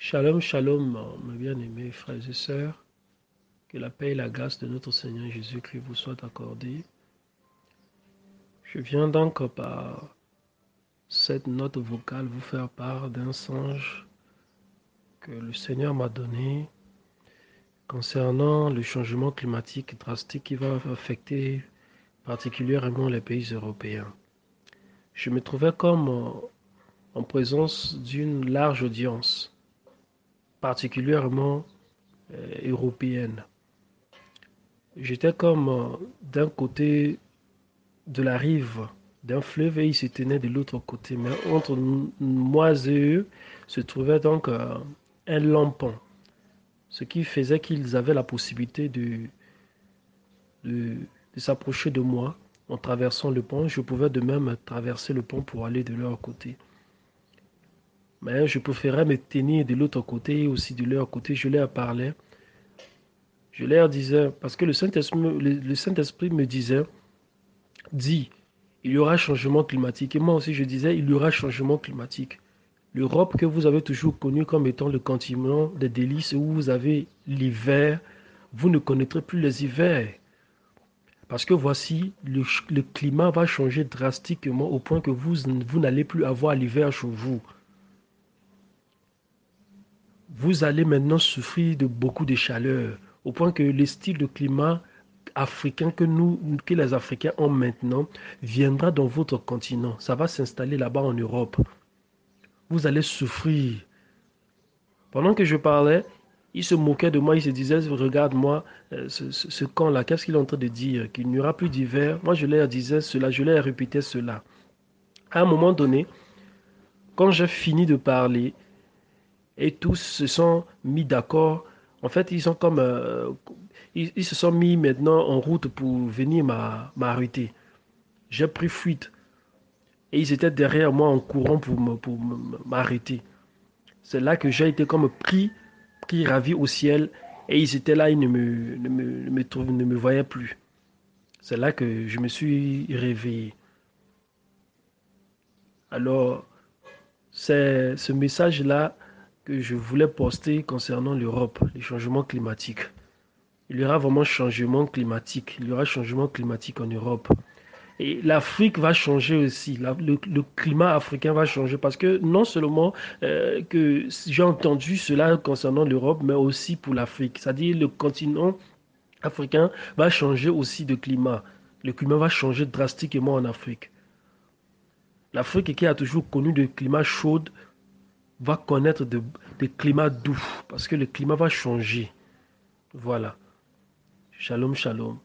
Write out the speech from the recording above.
Shalom, shalom, mes bien-aimés frères et sœurs. Que la paix et la grâce de notre Seigneur Jésus-Christ vous soient accordées. Je viens donc par cette note vocale vous faire part d'un songe que le Seigneur m'a donné concernant le changement climatique drastique qui va affecter particulièrement les pays européens. Je me trouvais comme en présence d'une large audience, particulièrement européenne. J'étais comme d'un côté de la rive d'un fleuve et ils se tenaient de l'autre côté. Mais entre moi et eux se trouvait donc un lampon, ce qui faisait qu'ils avaient la possibilité de, de s'approcher de moi en traversant le pont. Je pouvais de même traverser le pont pour aller de leur côté. Mais je préférais me tenir de l'autre côté et aussi de leur côté. Je leur parlais. Je leur disais, parce que le Saint-Esprit me disait, dis, il y aura changement climatique. Et moi aussi, je disais, il y aura changement climatique. L'Europe que vous avez toujours connue comme étant le continent des délices où vous avez l'hiver, vous ne connaîtrez plus les hivers. Parce que voici, le climat va changer drastiquement au point que vous n'allez plus avoir l'hiver chez vous. Vous allez maintenant souffrir de beaucoup de chaleur, au point que le style de climat africain que les Africains ont maintenant, viendra dans votre continent. Ça va s'installer là-bas en Europe. Vous allez souffrir. Pendant que je parlais, il se moquait de moi, il se disait, regarde-moi, ce camp-là, qu'est-ce qu'il est en train de dire? Qu'il n'y aura plus d'hiver. Moi, je leur disais cela, je leur répétais cela. À un moment donné, quand j'ai fini de parler, et tous se sont mis d'accord, en fait, ils se sont mis maintenant en route pour venir m'arrêter. J'ai pris fuite et ils étaient derrière moi en courant pour m'arrêter. C'est là que j'ai été comme pris ravi au ciel et ils étaient là, ils ne me voyaient plus. C'est là que je me suis réveillé. Alors, c'est ce message-là que je voulais poster concernant l'Europe, les changements climatiques. Il y aura vraiment changement climatique. Il y aura changement climatique en Europe. Et l'Afrique va changer aussi. Le climat africain va changer parce que non seulement que j'ai entendu cela concernant l'Europe, mais aussi pour l'Afrique. C'est-à-dire le continent africain va changer aussi de climat. Le climat va changer drastiquement en Afrique. L'Afrique qui a toujours connu des climats chauds va connaître des climats doux parce que le climat va changer. Voilà. Shalom, shalom.